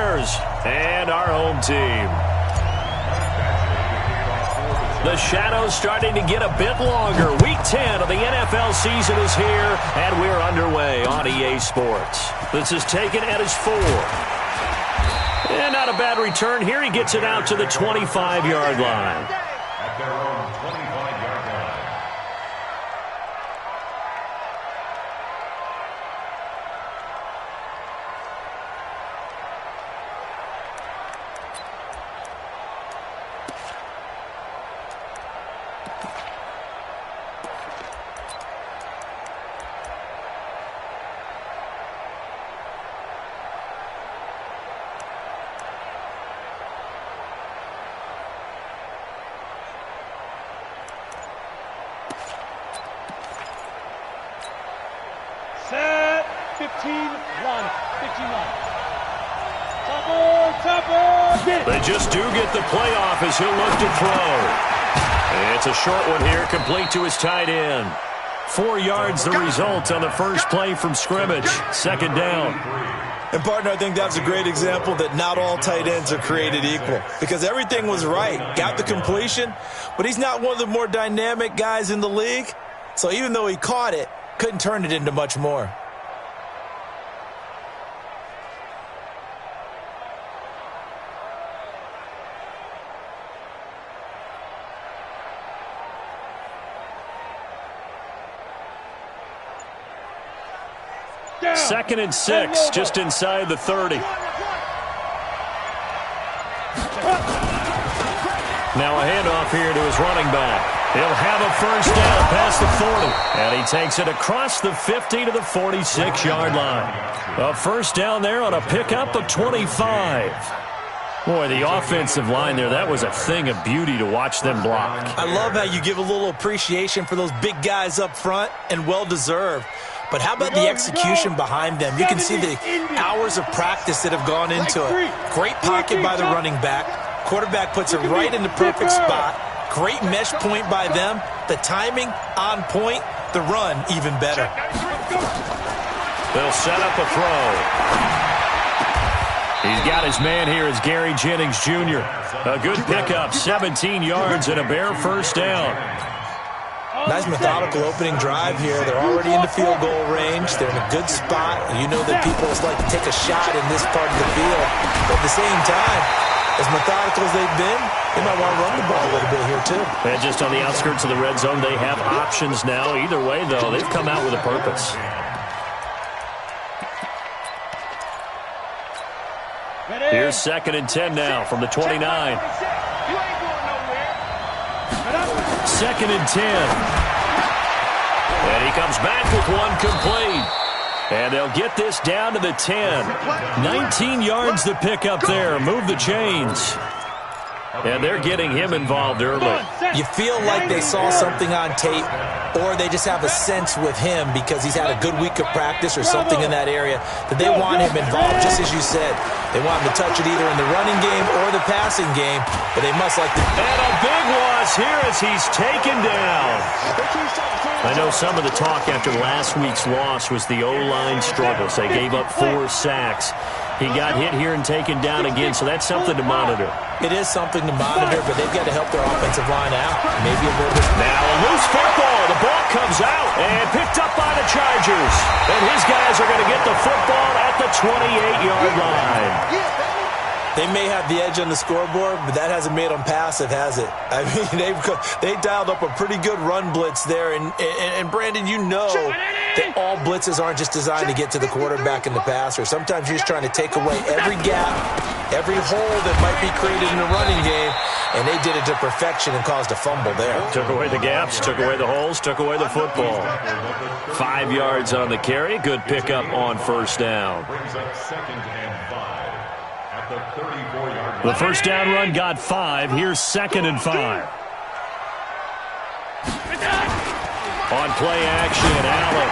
And our home team. The shadow's starting to get a bit longer. Week 10 of the NFL season is here, and we're underway on EA Sports. This is taken at his 4. And not a bad return here. He gets it out to the 25-yard line. At their own 25-yard line. Set, 15-1. They just do get the playoff as he'll look to throw. It's a short one here, complete to his tight end. 4 yards the result on the first play from scrimmage. Second down. And, partner, I think that's a great example that not all tight ends are created equal because everything was right. Got the completion, but he's not one of the more dynamic guys in the league. So even though he caught it, couldn't turn it into much more. Second and 6, just inside the 30. Now a handoff here to his running back. He'll have a first down past the 40. And he takes it across the 50 to the 46-yard line. A first down there on a pickup of 25. Boy, the offensive line there, that was a thing of beauty to watch them block. I love how you give a little appreciation for those big guys up front, and well-deserved. But how about the execution behind them? You can see the hours of practice that have gone into it. Great pocket by the running back. Quarterback puts it right in the perfect spot. Great mesh point by them. The timing on point. The run even better. They'll set up a throw. He's got his man here as Gary Jennings Jr. A good pickup, 17 yards and a bare first down. Nice methodical opening drive here. They're already in the field goal range. They're in a good spot. You know that people just like to take a shot in this part of the field. But at the same time, as methodical as they've been, they might want to run the ball a little bit here too. And just on the outskirts of the red zone, they have options now. Either way, though, they've come out with a purpose. Here's second and 10 now from the 29. Second and 10. And he comes back with one complete. And they'll get this down to the 10. 19 yards to pick up there. Move the chains. And they're getting him involved early. You feel like they saw something on tape, or they just have a sense with him because he's had a good week of practice or something in that area that they want him involved, just as you said. They want him to touch it either in the running game or the passing game, but they must like to. And a big loss here as he's taken down. I know some of the talk after last week's loss was the O-line struggles. They gave up 4 sacks. He got hit here and taken down again, so that's something to monitor. It is something to monitor, but they've got to help their offensive line out. Maybe a little bit. Now a loose football. The ball comes out and picked up by the Chargers. And his guys are going to get the football at the 28-yard line. They may have the edge on the scoreboard, but that hasn't made them passive, has it? I mean, they dialed up a pretty good run blitz there. And Brandon, you know that all blitzes aren't just designed to get to the quarterback and the passer. Sometimes you're just trying to take away every gap, every hole that might be created in the running game, and they did it to perfection and caused a fumble there. Took away the gaps, took away the holes, took away the football. 5 yards on the carry. Good pickup on first down. The first down run got 5. Here's second and 5. On play action, Allen.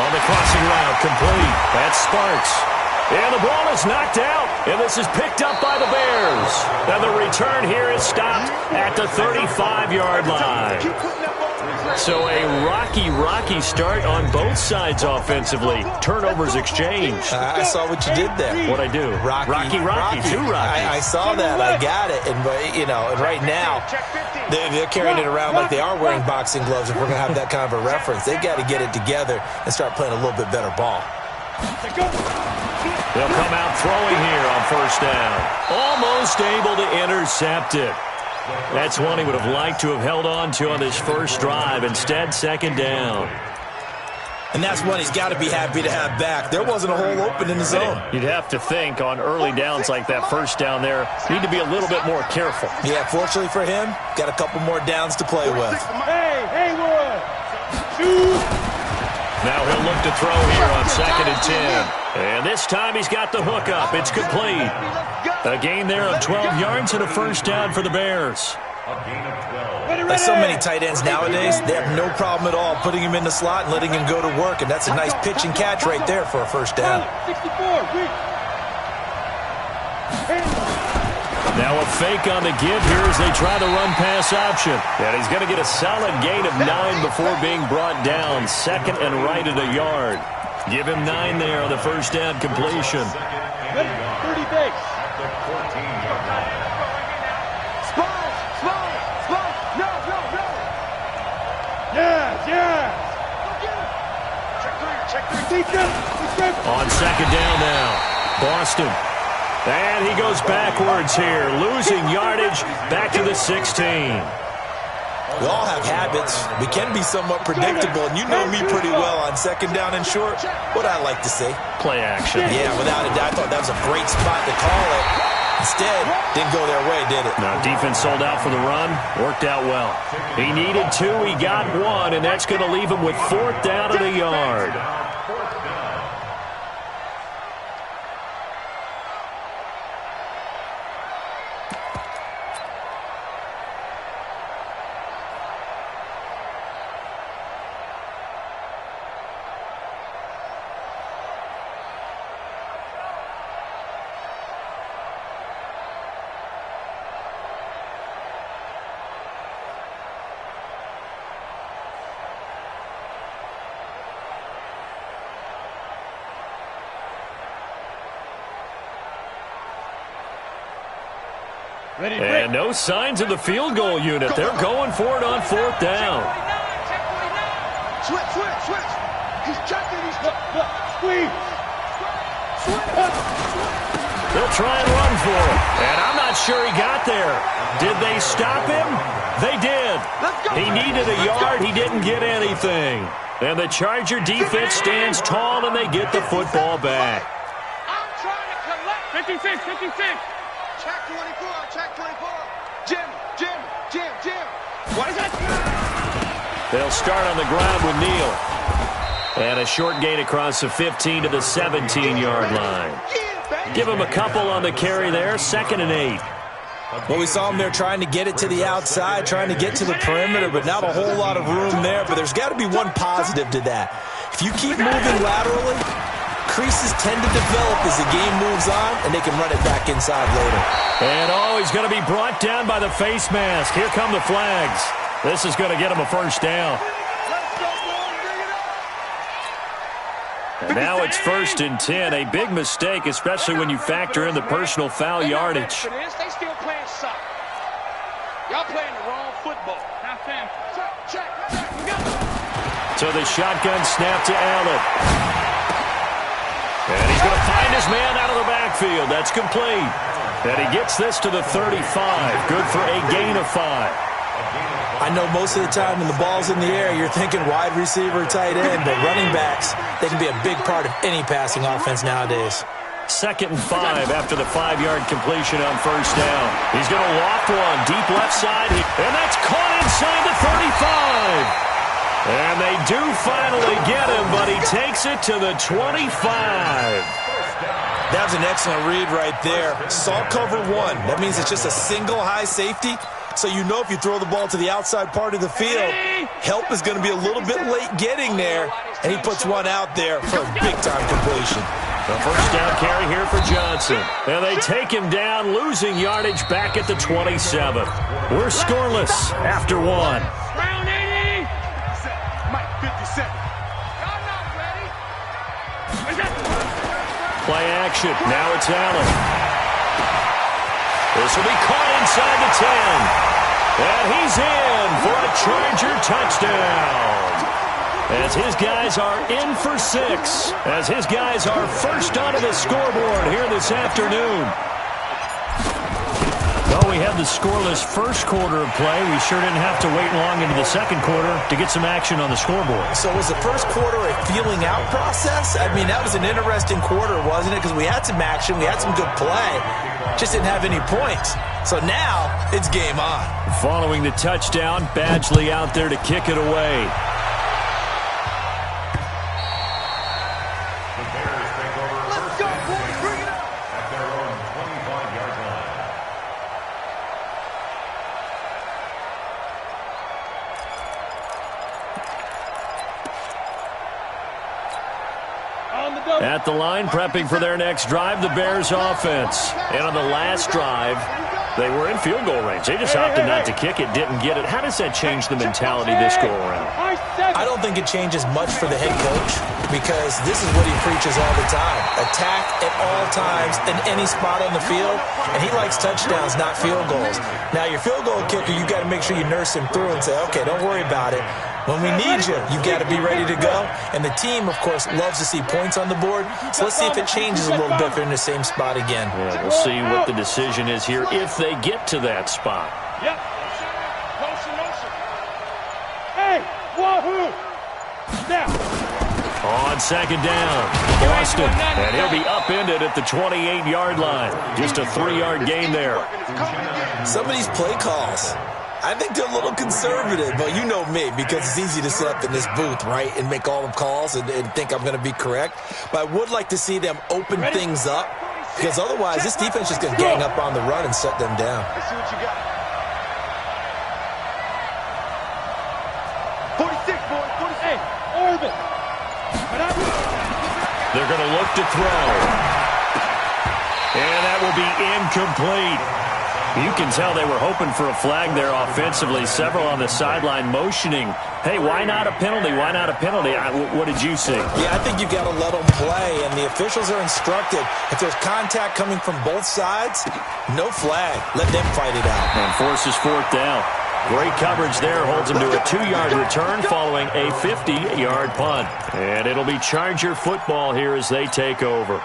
On the crossing route, complete. That's Sparks. And the ball is knocked out. And this is picked up by the Bears. And the return here is stopped at the 35-yard line. So a rocky start on both sides offensively. Turnovers exchanged. I saw what you did there. What'd I do? Rocky. Too rocky. I saw that. I got it. And, and right now, they're carrying it around like they are wearing boxing gloves. If we're going to have that kind of a reference, they've got to get it together and start playing a little bit better ball. They'll come out throwing here on first down. Almost able to intercept it. That's one he would have liked to have held on to on this first drive. Instead, second down. And that's one he's got to be happy to have back. There wasn't a hole open in the zone. You'd have to think on early downs like that first down there, need to be a little bit more careful. Yeah, fortunately for him, got a couple more downs to play with. Hey, Haywood! Shoot! Now he'll look to throw here on 2nd and 10. And this time he's got the hook up. It's complete. A gain there of 12 yards and a first down for the Bears. Like so many tight ends nowadays, they have no problem at all putting him in the slot and letting him go to work. And that's a nice pitch and catch right there for a first down. 64. Now a fake on the give here as they try the run-pass option. And he's going to get a solid gain of 9 before being brought down. 2nd and right at a yard. Give him 9 there on the first down completion. 30 base. Yes. On 2nd down now, Boston. And he goes backwards here, losing yardage back to the 16. We all have habits. We can be somewhat predictable, and you know me pretty well on 2nd down and short. What I like to say. Play action. Yeah, without a doubt. I thought that was a great spot to call it. Instead, didn't go their way, did it? Now, defense sold out for the run. Worked out well. He needed 2. He got 1, and that's going to leave him with 4th down and a yard. And no signs of the field goal unit. They're going for it on 4th down. Switch. He's checking. Squeeze. They'll try and run for it. And I'm not sure he got there. Did they stop him? They did. He needed a yard. He didn't get anything. And the Charger defense stands tall, and they get the football back. I'm trying to collect. 56. Check 24. Jim. What is that? They'll start on the ground with Neal. And a short gain across the 15 to the 17-yard line. Give him a couple on the carry there. 2nd and 8. Well, we saw him there trying to get it to the outside, trying to get to the perimeter, but not a whole lot of room there. But there's got to be one positive to that. If you keep moving laterally, creases tend to develop as the game moves on, and they can run it back inside later. And he's going to be brought down by the face mask. Here come the flags. This is going to get him a first down. And now it's 1st and 10. A big mistake, especially when you factor in the personal foul yardage. They still playing soccer. Y'all playing the wrong football. Check. So the shotgun snap to Allen. And he's going to find his man out of the backfield. That's complete. And he gets this to the 35. Good for a gain of 5. I know most of the time when the ball's in the air, you're thinking wide receiver, tight end, but running backs, they can be a big part of any passing offense nowadays. 2nd and 5 after the 5-yard completion on first down. He's going to loft one deep left side, and that's caught inside the 35. And they do finally get him, but he takes it to the 25. That was an excellent read right there. Salt cover 1. That means it's just a single high safety. So you know if you throw the ball to the outside part of the field, help is going to be a little bit late getting there. And he puts one out there for a big-time completion. The first down carry here for Johnson. And they take him down, losing yardage back at the 27. We're scoreless after 1. set. Y'all not ready. Play action. Now it's Allen. This will be caught inside the 10. And he's in for a Charger touchdown. As his guys are in for 6. As his guys are first onto the scoreboard here this afternoon. Well, we had the scoreless first quarter of play. We sure didn't have to wait long into the second quarter to get some action on the scoreboard. So was the first quarter a feeling out process? I mean, that was an interesting quarter, wasn't it? Because we had some action, we had some good play, just didn't have any points. So now it's game on. Following the touchdown, Badgley out there to kick it away. Let's go, boys. Bring it up. At their own 25-yard line. At the line, prepping for their next drive, the Bears offense. And on the last drive, they were in field goal range. They just opted not to kick it, didn't get it. How does that change the mentality this go around? I don't think it changes much for the head coach because this is what he preaches all the time. Attack at all times in any spot on the field, and he likes touchdowns, not field goals. Now, your field goal kicker, you got to make sure you nurse him through and say, okay, don't worry about it. When we need you, you got to be ready to go. And the team, of course, loves to see points on the board. So let's see if it changes a little bit if they're in the same spot again. Yeah, we'll see what the decision is here if they get to that spot. Yep. Motion, motion. Hey, wahoo! Now. On second down, Boston. And he'll be upended at the 28-yard line. Just a 3-yard gain there. Some of these play calls, I think they're a little conservative, but you know me, because it's easy to sit up in this booth, right, and make all the calls and think I'm going to be correct. But I would like to see them open things up, because otherwise this defense is going to gang up on the run and shut them down. Let's see what you got. 46, boy. 48. Orbit. They're going to look to throw. And that will be incomplete. You can tell they were hoping for a flag there offensively. Several on the sideline motioning, hey, why not a penalty? Why not a penalty? What did you see? Yeah, I think you've got to let them play, and the officials are instructed. If there's contact coming from both sides, no flag. Let them fight it out. And forces fourth down. Great coverage there. Holds him to a 2-yard return following a 50-yard punt. And it'll be Charger football here as they take over.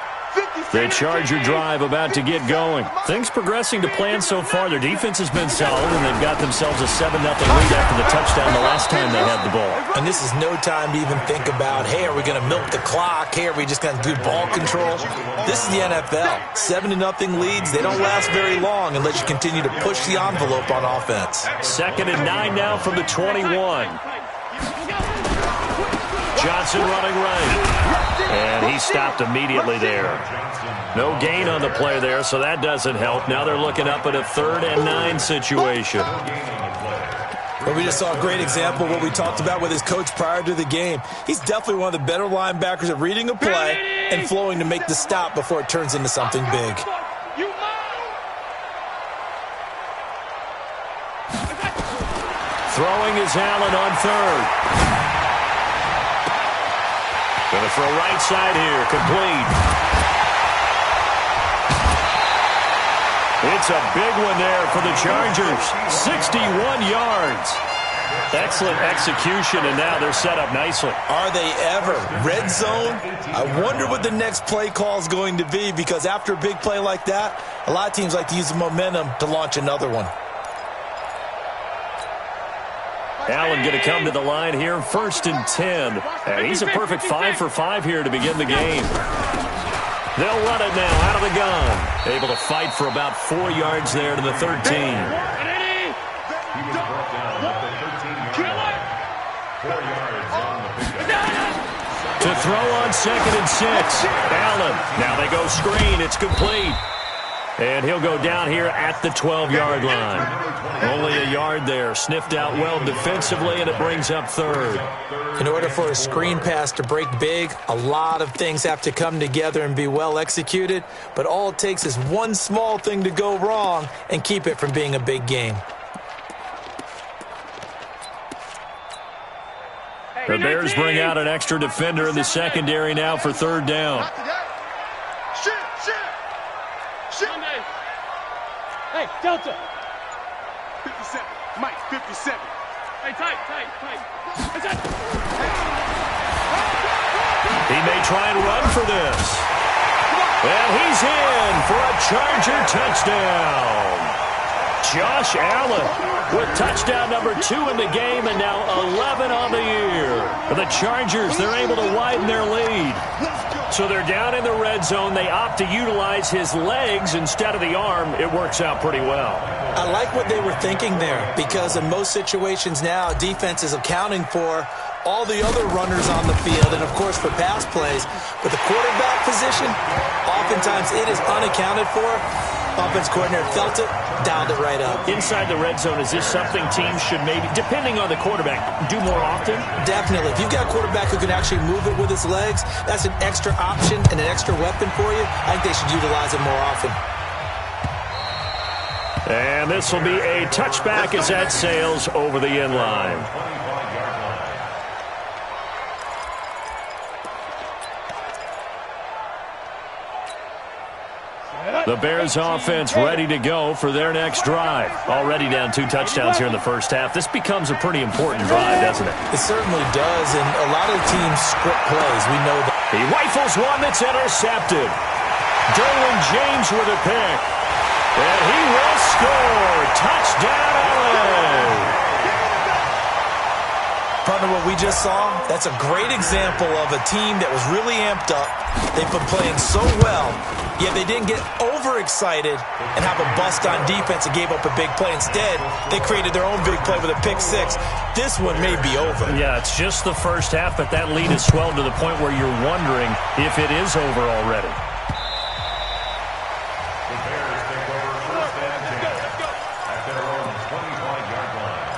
The Charger drive about to get going. Things progressing to plan so far. Their defense has been solid, and they've got themselves a 7-0 lead after the touchdown the last time they had the ball. And this is no time to even think about, hey, are we going to milk the clock? Hey, are we just going to do ball control? This is the NFL. 7-0 leads. They don't last very long unless you continue to push the envelope on offense. 2nd and 9 now from the 21. Johnson running right. And he stopped immediately there. No gain on the play there, so that doesn't help. Now they're looking up at a 3rd and 9 situation. Well, we just saw a great example of what we talked about with his coach prior to the game. He's definitely one of the better linebackers at reading a play and flowing to make the stop before it turns into something big. Throwing is Allen on 3rd. Going to throw right side here, complete. It's a big one there for the Chargers. 61 yards. Excellent execution, and now they're set up nicely. Are they ever? Red zone? I wonder what the next play call is going to be, because after a big play like that, a lot of teams like to use the momentum to launch another one. Allen going to come to the line here, 1st and 10. And he's a perfect 5 for 5 here to begin the game. They'll run it now out of the gun. Able to fight for about 4 yards there to the 13. He was brought down at the 13-yard line. 4 yards on the pickup. To throw on 2nd and 6. Allen. Now they go screen. It's complete. And he'll go down here at the 12-yard line. Only a yard there. Sniffed out well defensively, and it brings up 3rd. In order for a screen pass to break big, a lot of things have to come together and be well executed. But all it takes is one small thing to go wrong and keep it from being a big game. The Bears bring out an extra defender in the secondary now for third down. Hey, Delta. 57. Mike, 57. Hey, tight. He may try and run for this. And he's in for a Charger touchdown. Josh Allen with touchdown number 2 in the game and now 11 on the year. For the Chargers, they're able to widen their lead. So they're down in the red zone. They opt to utilize his legs instead of the arm. It works out pretty well. I like what they were thinking there because in most situations now, defense is accounting for all the other runners on the field and, of course, for pass plays. But the quarterback position, oftentimes it is unaccounted for. Offense coordinator felt it, dialed it right up. Inside the red zone, is this something teams should maybe, depending on the quarterback, do more often? Definitely. If you've got a quarterback who can actually move it with his legs, that's an extra option and an extra weapon for you. I think they should utilize it more often. And this will be a touchback as that sails over the end line. The Bears offense ready to go for their next drive. Already down 2 touchdowns here in the first half. This becomes a pretty important drive, doesn't it? It certainly does, and a lot of teams script plays. We know that. He rifles one that's intercepted. Derwin James with a pick. And he will score. Touchdown, LA. Partner, what we just saw, that's a great example of a team that was really amped up. They've been playing so well, yet they didn't get overexcited and have a bust on defense and gave up a big play. Instead, they created their own big play with a pick six. This one may be over. Yeah, it's just the first half, but that lead has swelled to the point where you're wondering if it is over already. The Bears take over first and 10 at their own 25-yard line.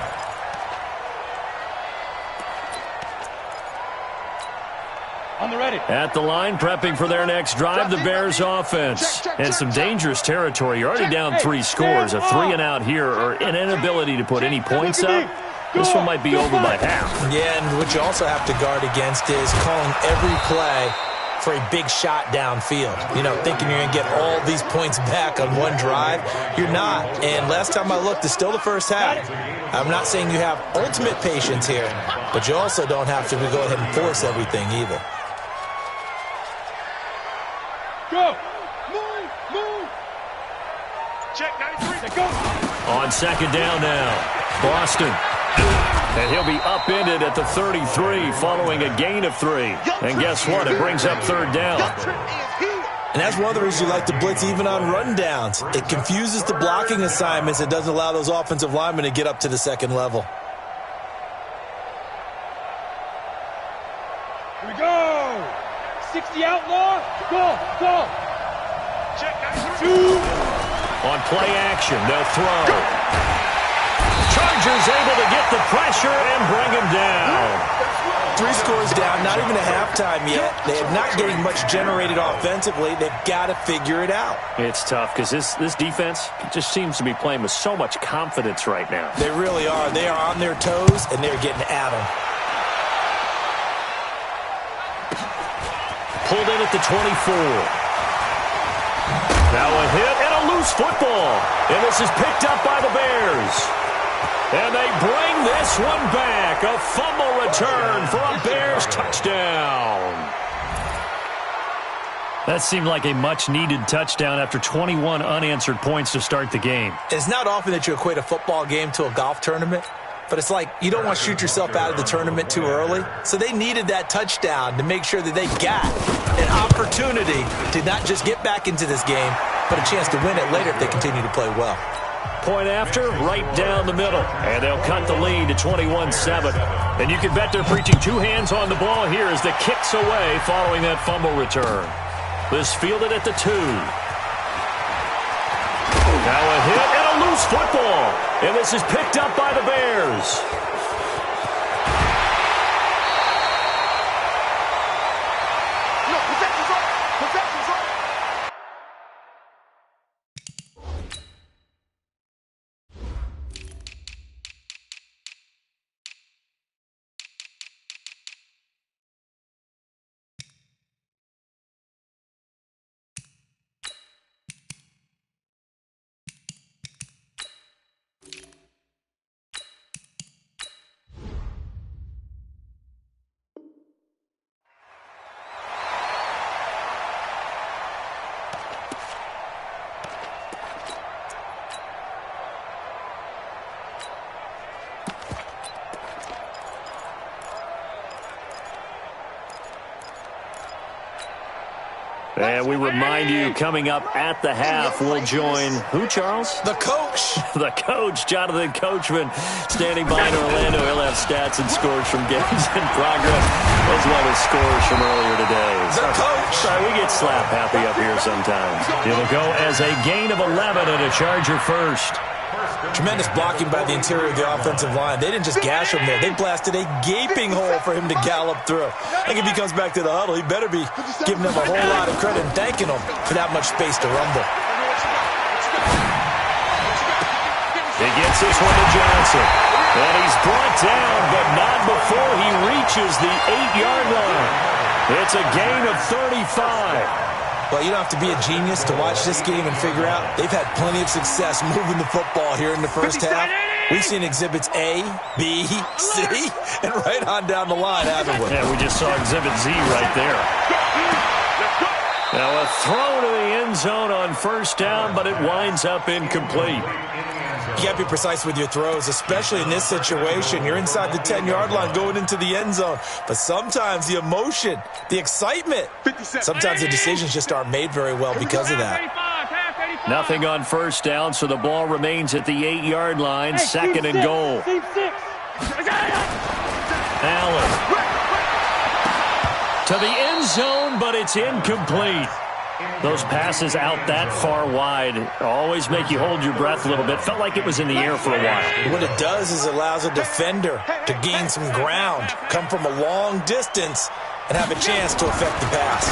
On the ready. At the line, prepping for their next drive, the Bears offense. And some dangerous territory. You're already down 3 scores. A 3-and-out here or an inability to put any points up. This one might be over by half. Yeah, and what you also have to guard against is calling every play for a big shot downfield. You know, thinking you're going to get all these points back on one drive. You're not. And last time I looked, it's still the first half. I'm not saying you have ultimate patience here, but you also don't have to go ahead and force everything either. Go. Move. Check 93. Go. On second down now, Boston. And he'll be upended at the 33 following a gain of 3. And guess what? It brings up third down. And that's one of the reasons you like to blitz even on rundowns. It confuses the blocking assignments. It doesn't allow those offensive linemen to get up to the second level. Here we go. 60 outlaw. Go. Check 93. 2. On play action, they'll throw. Chargers able to get the pressure and bring him down. 3 scores down, not even a halftime yet. They are not getting much generated offensively. They've got to figure it out. It's tough because this defense just seems to be playing with so much confidence right now. They really are. They are on their toes, and they're getting at them. Pulled in at the 24. Now a hit and a loose football. And this is picked up by the Bears. And they bring this one back. A fumble return for a Bears touchdown. That seemed like a much-needed touchdown after 21 unanswered points to start the game. It's not often that you equate a football game to a golf tournament, but it's like you don't want to shoot yourself out of the tournament too early. So they needed that touchdown to make sure that they got an opportunity to not just get back into this game, but a chance to win it later if they continue to play well. Point after, right down the middle. And they'll cut the lead to 21-7. And you can bet they're preaching 2 hands on the ball here as the kick's away following that fumble return. This fielded at the 2. Now a hit and a loose football. And this is picked up by the Bears. And we remind you, coming up at the half, we'll join who, Charles? The coach. The coach, Jonathan Coachman, standing by in Orlando. He'll have stats and scores from games in progress, as well as scores from earlier today. The coach. Sorry, we get slap happy up here sometimes. It'll go as a gain of 11 and a Charger first. Tremendous blocking by the interior of the offensive line. They didn't just gash him there. They blasted a gaping hole for him to gallop through. I think if he comes back to the huddle, he better be giving them a whole lot of credit and thanking them for that much space to rumble. He gets this one to Johnson. And he's brought down, but not before he reaches the 8-yard line. It's a gain of 35. Well, you don't have to be a genius to watch this game and figure out they've had plenty of success moving the football here in the first half. We've seen exhibits A, B, C, and right on down the line, haven't we? Yeah, we just saw exhibit Z right there. Now a throw to the end zone on first down, but it winds up incomplete. You got to be precise with your throws, especially in this situation. You're inside the 10-yard line going into the end zone. But sometimes the emotion, the excitement, sometimes the decisions just aren't made very well because of that. Nothing on first down, so the ball remains at the 8-yard line, second and goal. Allen to the end zone, but it's incomplete. Those passes out that far wide always make you hold your breath a little bit. Felt like it was in the air for a while. What it does is it allows a defender to gain some ground, come from a long distance, and have a chance to affect the pass.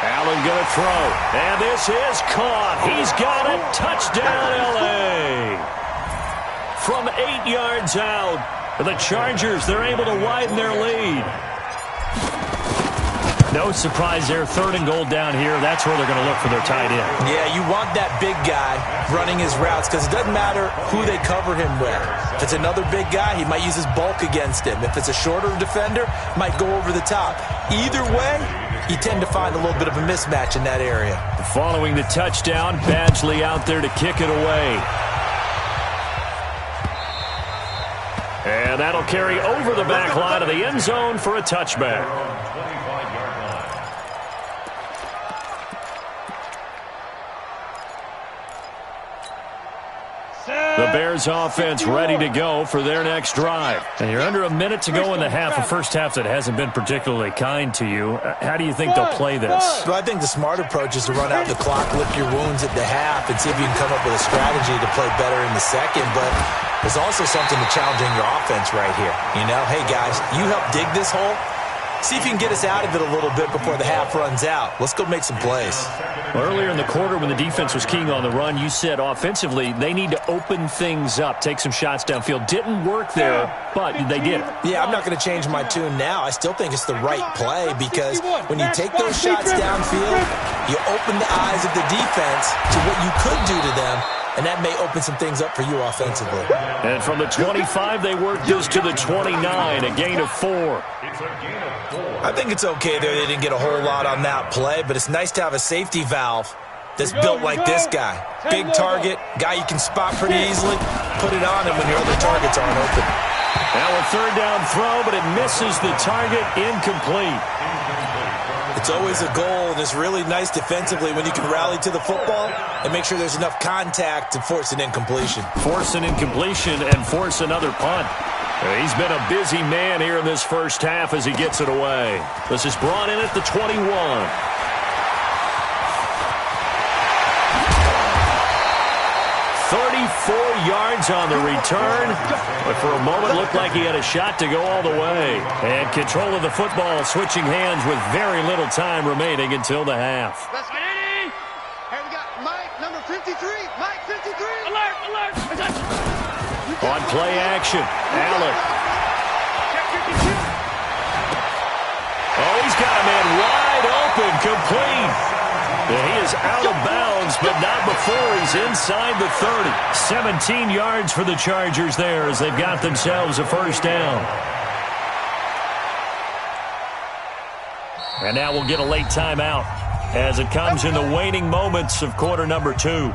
Allen going to throw, and this is caught. He's got it. Touchdown, L.A. From 8 yards out, the Chargers, they're able to widen their lead. No surprise there, third and goal down here. That's where they're going to look for their tight end. Yeah, you want that big guy running his routes because it doesn't matter who they cover him with. If it's another big guy, he might use his bulk against him. If it's a shorter defender, might go over the top. Either way, you tend to find a little bit of a mismatch in that area. Following the touchdown, Badgley out there to kick it away. And that'll carry over the back line of the end zone for a touchback. The Bears offense ready to go for their next drive. And you're under a minute to go in the half, a first half that hasn't been particularly kind to you. How do you think they'll play this? Well, I think the smart approach is to run out the clock, lick your wounds at the half, and see if you can come up with a strategy to play better in the second. But there's also something to challenging your offense right here. You know, hey, guys, you help dig this hole. See if you can get us out of it a little bit before the half runs out. Let's go make some plays. Well, earlier in the quarter when the defense was keying on the run, you said offensively they need to open things up, take some shots downfield. Didn't work there, but they did it. Yeah, I'm not going to change my tune now. I still think it's the right play because when you take those shots downfield, you open the eyes of the defense to what you could do to them, and that may open some things up for you offensively. And from the 25, they worked this to the 29, a gain of 4. I think it's okay there. They didn't get a whole lot on that play, but it's nice to have a safety valve that's built like this guy. Big target, guy you can spot pretty easily. Put it on him when your other targets aren't open. Now a third down throw, but it misses the target, incomplete. It's always a goal, and it's really nice defensively when you can rally to the football and make sure there's enough contact to force an incompletion. Force an incompletion and force another punt. He's been a busy man here in this first half as he gets it away. This is brought in at the 21. 34 yards on the return, but for a moment looked like he had a shot to go all the way. And control of the football switching hands with very little time remaining until the half. Hey, we got Mike, number 53. Mike, 53. Alert, alert. On play action, Allen. Oh, he's got a man wide open, complete. And he is out of bounds, but not before he's inside the 30. 17 yards for the Chargers there as they've got themselves a first down. And now we'll get a late timeout as it comes in the waning moments of quarter number 2.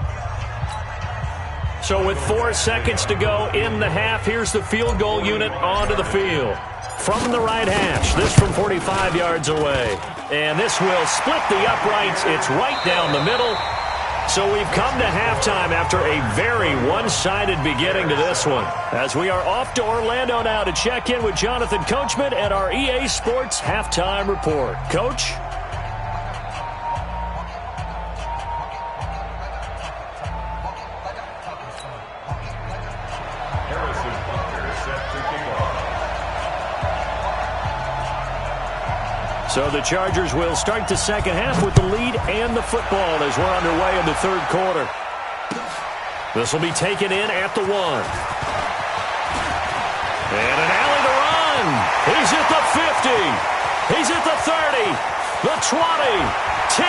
So with 4 seconds to go in the half, here's the field goal unit onto the field. From the right hash, this from 45 yards away. And this will split the uprights. It's right down the middle. So we've come to halftime after a very one-sided beginning to this one. As we are off to Orlando now to check in with Jonathan Coachman and our EA Sports Halftime Report. Coach? So the Chargers will start the second half with the lead and the football as we're underway in the third quarter. This will be taken in at the 1. And an alley to run. He's at the 50. He's at the 30. The 20. 10.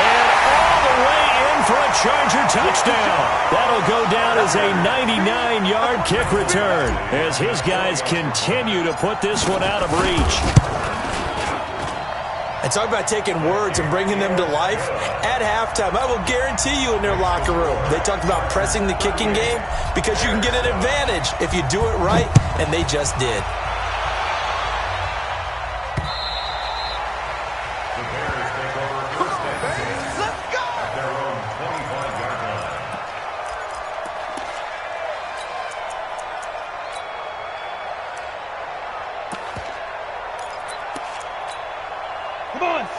And all the way in for a Charger touchdown. That'll go down as a 99-yard kick return as his guys continue to put this one out of reach. And talk about taking words and bringing them to life. At halftime, I will guarantee you in their locker room, they talked about pressing the kicking game because you can get an advantage if you do it right, and they just did. The Bears take over first and 10 at their own 25-yard line.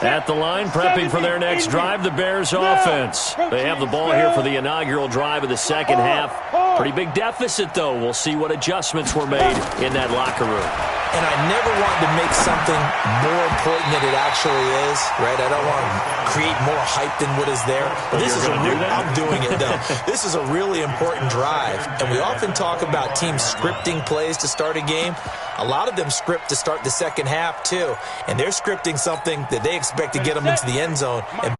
At the line, prepping for their next drive, the Bears offense. They have the ball here for the inaugural drive of the second half. Pretty big deficit, though. We'll see what adjustments were made in that locker room. And I never want to make something more important than it actually is, right? I don't want to create more hype than what is there. But this is I'm doing it, though. This is a really important drive. And we often talk about teams scripting plays to start a game. A lot of them script to start the second half, too. And they're scripting something that they expect to get them into the end zone. And